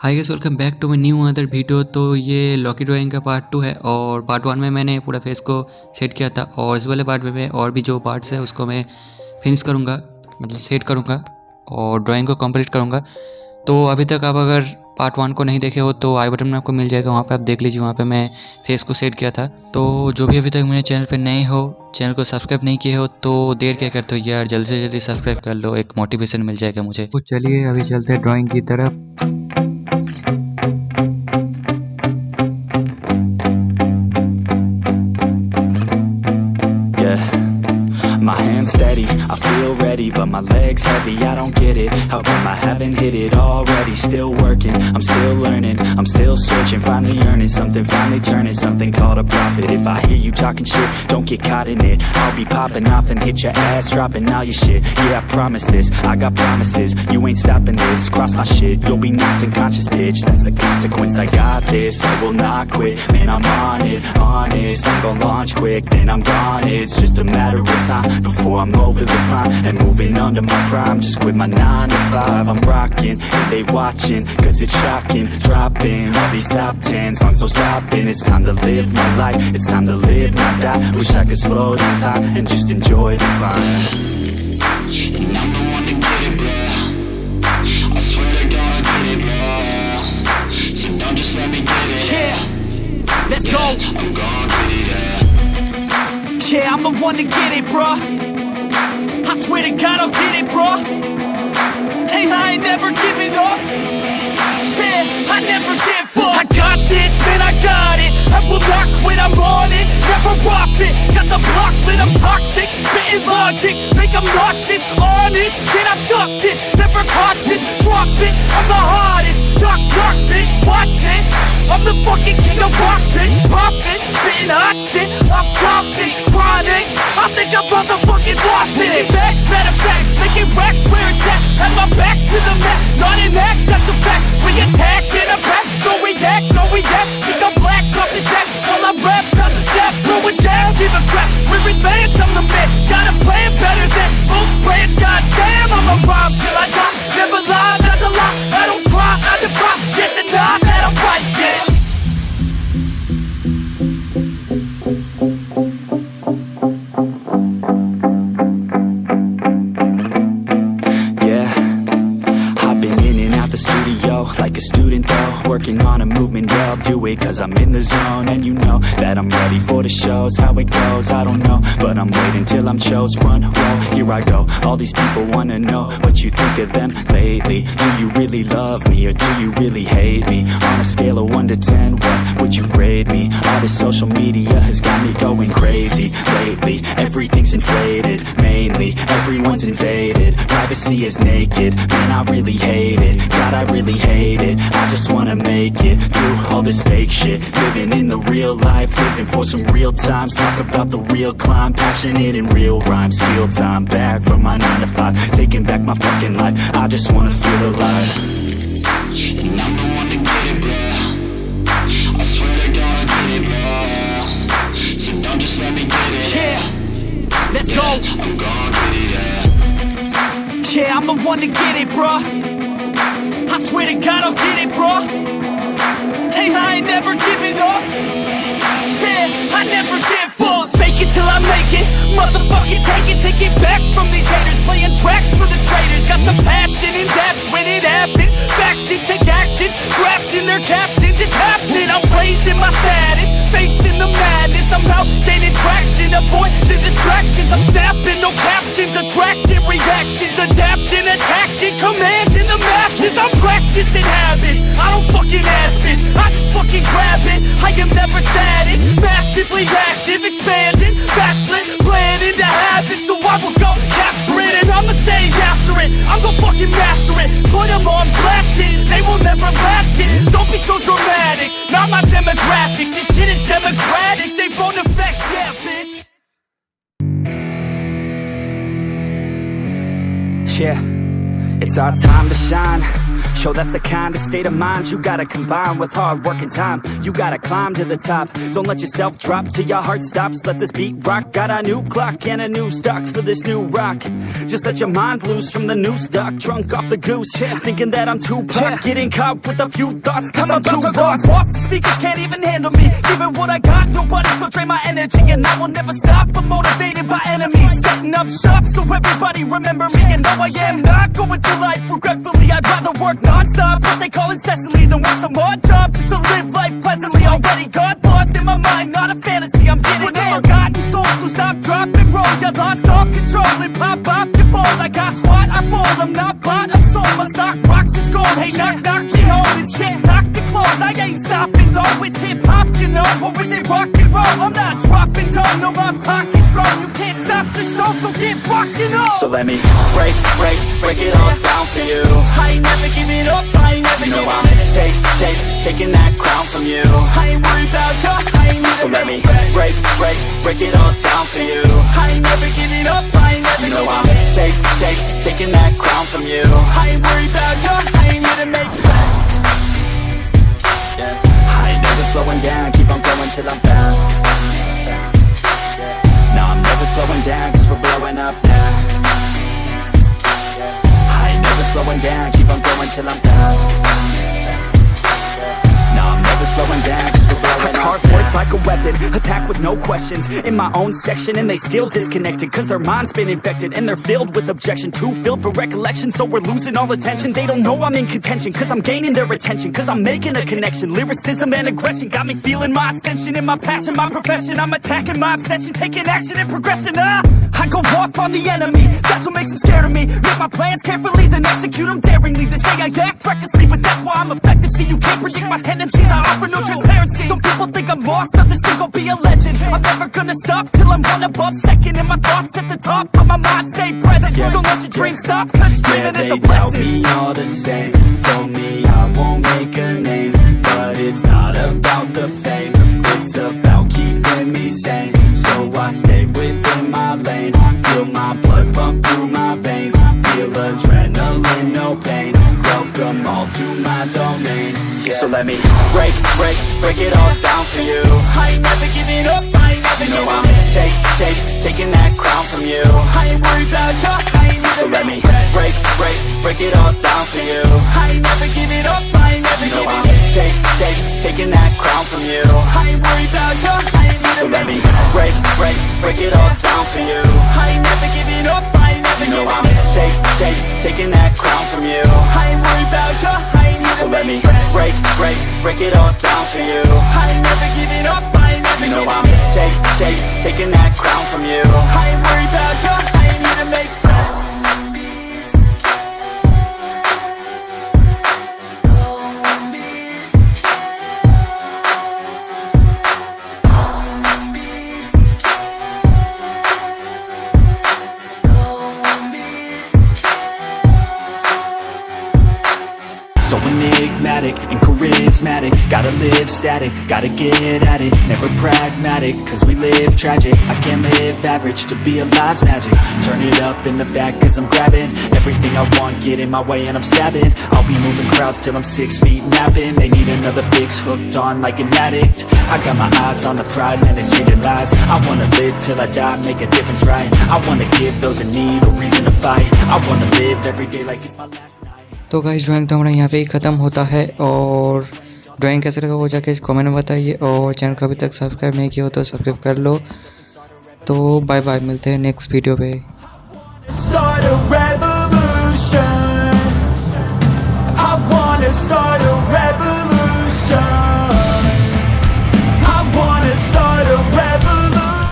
Hi guys, welcome back to my new other video. तो ये Lockie drawing का part 2 है और पार्ट 1 में मैंने पूरा फेस को सेट किया था और इस वाले पार्ट में मैं और भी जो पार्ट्स है उसको मैं फिनिश करूँगा, मतलब सेट करूँगा और ड्राइंग को कंप्लीट करूँगा। तो अभी तक आप अगर पार्ट 1 को नहीं देखे हो तो आई बटन में आपको मिल जाएगा, वहाँ पे आप देख लीजिए। वहाँ पे मैं फेस को सेट किया था। तो जो भी अभी तक मेरे चैनल पे नए हो, चैनल को सब्सक्राइब नहीं किए हो तो देर क्या करते हो यार, जल्दी से जल्दी सब्सक्राइब कर लो, एक मोटिवेशन मिल जाएगा मुझे। तो चलिए अभी चलते हैं ड्राइंग की तरफ। My hands steady, I feel ready, but my legs heavy, I don't get it. How come I haven't hit it already? Still working, I'm still learning, I'm still searching, finally earning something, finally turning something called a profit. If I hear you talking shit, don't get caught in it. I'll be popping off and hit your ass, dropping all your shit. Yeah, I promise this, I got promises, you ain't stopping this. Cross my shit, you'll be knocked unconscious, bitch. That's the consequence, I got this, I will not quit. Man, I'm on it, honest, I'm gon' launch quick, then I'm gone. It's just a matter of time before I'm over the climb and moving under my prime. Just quit my 9 to 5, I'm rocking and they watching, cause it's shocking. Dropping all these top 10 songs, so stopping. It's time to live my life, it's time to live, not die. Wish I could slow down time and just enjoy the climb. And I'm the one to get it, bro. I swear to God I get it, bro. So don't just let me get it. Yeah, let's go. I'm gonna get it, yeah. Yeah, I'm the one to get it, bruh. I swear to God I'll get it, bruh. Hey, I ain't never giving up. Yeah, I never give up. I got this, man, I got it. I will not quit, I'm on it. Never off it. Got the block lit, I'm toxic. Spitting logic, make them nauseous. Honest, can I stop this? Never cautious, drop it. I'm the hottest. Knock, knock, bitch, watch it. I'm the fucking king of rock, bitch. Poppin', spitting hot shit. Off topic, chronic. I think I'm motherfucking lost it. Making back, matter of fact, making racks where it's at. Have my back to the mat, not an act, that's a fact. We attack in a back, no react, no react. Think I'm black, off his back. While I rap, not to snap, throw a jab, give a crap. We're advanced, I'm the man. Got a plan better than most brands. Goddamn, I'm a rhyme till I die. Never lie, that's a lie. I don't try, I defy. Yes and not, that I'm right, yeah. Like a student though, working on a movement, yeah, I'll do it cause I'm in the zone. And you know that I'm ready for the shows. How it goes, I don't know, but I'm waiting till I'm chose. Front row, here I go. All these people wanna know what you think of them lately. Do you really love me or do you really hate me? On a scale of 1 to 10, what would you grade me? All this social media has got me going crazy lately. Everything's inflated, mainly everyone's invaded. Privacy is naked, man, I really hate it. God, I really hate it. I just wanna make it through all this fake shit. Living in the real life, living for some real times. Talk about the real climb, passionate in real rhymes. Steal time back from my 9 to 5, taking back my fucking life. I just wanna feel alive. And I'm the one to get it, bro. I swear to God I get it, bro. So don't just let me get it. Yeah, let's go. I'm gonna get it, yeah. Yeah, I'm the one to get it, bro. I swear to God I'll get it, bro. Hey, I ain't never giving up. Yeah, I never give up. Fake it till I make it. Motherfucking take it back from these haters. Playing tracks for the traitors. Got the passion and that's when it happens. Factions take actions, drafting their captains. It's happening. I'm raising my status, facing the madness. I'm out gaining traction, avoid the distractions. I'm snapping, no captions, attracting reactions, adapting, attacking, commanding the masses. I'm practicing habits, I don't fucking ask it, I just fucking grab it. I am never static, massively active, expanding, backslid, planning to have it. So I will go capture it and I'ma stay after it. I'm gonna fucking master it, put them on blast it. They will never last it, don't be so dramatic. Not my demographic, this shit is democratic. They phone effects, yeah bitch. Yeah, it's our time to shine. Yo, that's the kind of state of mind you gotta combine with hard work and time. You gotta climb to the top. Don't let yourself drop till your heart stops. Let this beat rock. Got a new clock and a new stock for this new rock. Just let your mind loose from the new stock. Drunk off the goose, thinking that I'm too pop. Getting caught with a few thoughts cause I'm too lost. Off the speakers can't even handle me. Giving what I got, nobody's gonna drain my energy. And I will never stop, I'm motivated by enemies. Setting up shop so everybody remember me. And no, I am not going through life regretfully. I'd rather work non-stop, what they call incessantly, than work some odd job just to live life pleasantly. Already got lost in my mind, not a fantasy. I'm getting forgotten souls, so stop, drop, and roll. You lost all control and pop off your ball. I got squat, I fall, I'm not bought, I'm sold. My stock rocks, it's gold. Hey, knock, knock, me home. It's shit, talk to close. I ain't stopping though, it's hip-hop, you know. Or is it rock and roll? I'm not dropping down, no, my pocket's grown. You can't stop the show, so get rockin' on. So let me break it all down for you. I ain't never giving up, I ain't never giving up. Taking that crown from you. I ain't worried about you, I ain't never. So let me break it all down for you. I ain't never giving up, I ain't never giving up. Taking that crown from you. I ain't worried about you, I ain't here to make plans. Yeah. I ain't never slowing down, keep on going till I'm down. No, I'm never slowing down, cause we're blowing up now. I ain't never slowing down, keep on going till I'm down. No, I'm never slowing down, cause we're blowing up. Hard words like a weapon, attack with no questions. In my own section and they still disconnected, cause their mind's been infected and they're filled with objection. Too filled for recollection, so we're losing all attention. They don't know I'm in contention, cause I'm gaining their attention. Cause I'm making a connection, lyricism and aggression got me feeling my ascension. In my passion, my profession, I'm attacking my obsession. Taking action and progressing, I go off on the enemy, that's what makes them scared of me. Make my plans carefully, then execute them daringly. They say I act recklessly, but that's why I'm effective. See, you can't predict my tendencies, I offer no transparency. Some people think I'm lost, others think I'll be a legend. I'm never gonna stop till I'm one above second. And my thoughts at the top, but my mind stay present. Don't let your dreams stop, cause dreaming is a blessing. They tell me all the same, told me I won't make a name. But it's not about the fame, it's about keeping me sane. So I stay within my lane, feel my blood pump through my veins. Feel adrenaline, no pain, welcome all to my domain. So let me break it all down for you. I ain't never giving up, I ain't never giving up. Taking that crown from you. I ain't worried about you, I ain't never. So let me break it all down for you. I ain't never giving up, I ain't never giving up. Taking that crown from you. I ain't worried about you, I ain't never. So let me break it all down for you. I ain't never giving up, I ain't never giving up. Taking that crown from you. I ain't worried about you, I ain't never. So let me break it all down for you. I ain't never giving up, I ain't never giving up. Taking that crown from you. I ain't worried about you, I ain't here to make friends. So enigmatic and charismatic, gotta live static, gotta get at it, never pragmatic, cause we live tragic. I can't live average, to be alive's magic. Turn it up in the back cause I'm grabbing everything I want, get in my way and I'm stabbing. I'll be moving crowds till I'm 6 feet napping. They need another fix, hooked on like an addict. I got my eyes on the prize and it's changing lives. I wanna live till I die, make a difference, right? I wanna give those in need a reason to fight. I wanna live every day like it's my last night. तो guys drawing तो हमारा यहाँ पे ही ख़त्म होता है, और drawing कैसे लगा वो जाके कमेंट में बताइए, और चैनल को अभी तक सब्सक्राइब नहीं किया हो तो सब्सक्राइब कर लो। तो बाय बाय, मिलते हैं नेक्स्ट वीडियो पे।